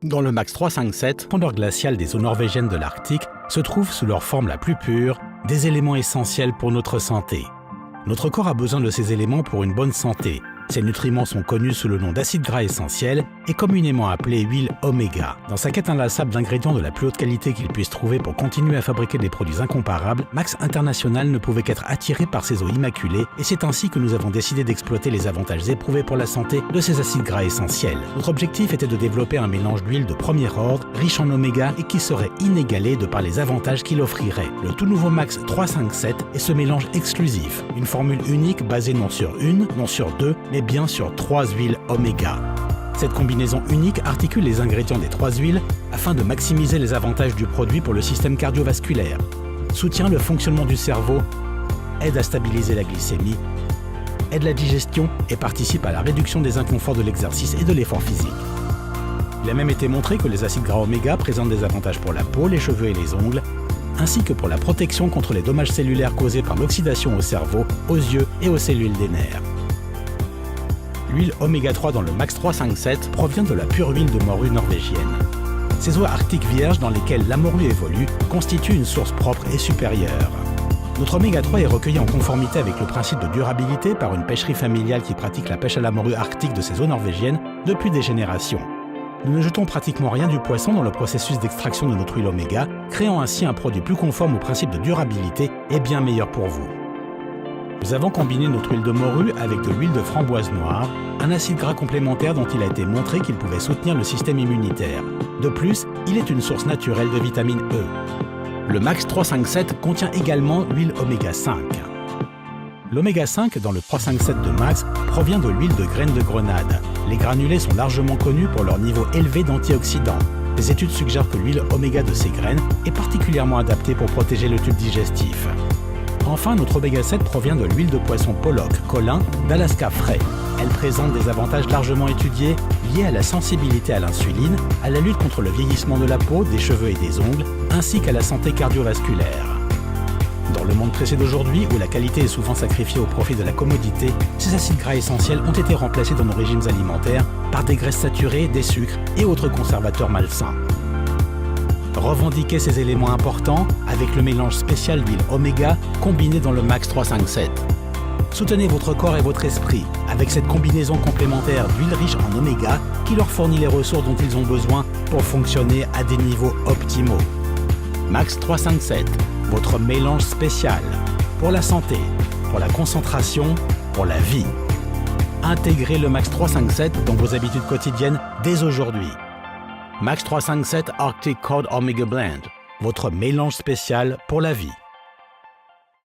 Dans le Max 357, fondeur glacial des eaux norvégiennes de l'Arctique, se trouvent sous leur forme la plus pure des éléments essentiels pour notre santé. Notre corps a besoin de ces éléments pour une bonne santé. Ces nutriments sont connus sous le nom d'acides gras essentiels et communément appelés huiles oméga. Dans sa quête inlassable d'ingrédients de la plus haute qualité qu'il puisse trouver pour continuer à fabriquer des produits incomparables, Max International ne pouvait qu'être attiré par ces eaux immaculées et c'est ainsi que nous avons décidé d'exploiter les avantages éprouvés pour la santé de ces acides gras essentiels. Notre objectif était de développer un mélange d'huile de premier ordre, riche en oméga et qui serait inégalé de par les avantages qu'il offrirait. Le tout nouveau Max 357 est ce mélange exclusif, une formule unique basée non sur une, non sur deux, mais bien sur 3 huiles oméga. Cette combinaison unique articule les ingrédients des 3 huiles afin de maximiser les avantages du produit pour le système cardiovasculaire, soutient le fonctionnement du cerveau, aide à stabiliser la glycémie, aide la digestion et participe à la réduction des inconforts de l'exercice et de l'effort physique. Il a même été montré que les acides gras oméga présentent des avantages pour la peau, les cheveux et les ongles, ainsi que pour la protection contre les dommages cellulaires causés par l'oxydation au cerveau, aux yeux et aux cellules des nerfs. L'huile oméga 3 dans le Max 357 provient de la pure huile de morue norvégienne. Ces eaux arctiques vierges dans lesquelles la morue évolue constituent une source propre et supérieure. Notre oméga 3 est recueilli en conformité avec le principe de durabilité par une pêcherie familiale qui pratique la pêche à la morue arctique de ces eaux norvégiennes depuis des générations. Nous ne jetons pratiquement rien du poisson dans le processus d'extraction de notre huile oméga, créant ainsi un produit plus conforme au principe de durabilité et bien meilleur pour vous. Nous avons combiné notre huile de morue avec de l'huile de framboise noire, un acide gras complémentaire dont il a été montré qu'il pouvait soutenir le système immunitaire. De plus, il est une source naturelle de vitamine E. Le Max 357 contient également l'huile oméga 5. L'oméga 5 dans le 357 de Max provient de l'huile de graines de grenade. Les granulés sont largement connus pour leur niveau élevé d'antioxydants. Les études suggèrent que l'huile oméga de ces graines est particulièrement adaptée pour protéger le tube digestif. Enfin, notre oméga 7 provient de l'huile de poisson pollock, colin, d'Alaska frais. Elle présente des avantages largement étudiés liés à la sensibilité à l'insuline, à la lutte contre le vieillissement de la peau, des cheveux et des ongles, ainsi qu'à la santé cardiovasculaire. Dans le monde pressé d'aujourd'hui, où la qualité est souvent sacrifiée au profit de la commodité, ces acides gras essentiels ont été remplacés dans nos régimes alimentaires par des graisses saturées, des sucres et autres conservateurs malsains. Revendiquez ces éléments importants avec le mélange spécial d'huile oméga combiné dans le Max 357. Soutenez votre corps et votre esprit avec cette combinaison complémentaire d'huile riche en oméga qui leur fournit les ressources dont ils ont besoin pour fonctionner à des niveaux optimaux. Max 357, votre mélange spécial pour la santé, pour la concentration, pour la vie. Intégrez le Max 357 dans vos habitudes quotidiennes dès aujourd'hui. Max 357 Arctic Cod Omega Blend, votre mélange spécial pour la vie.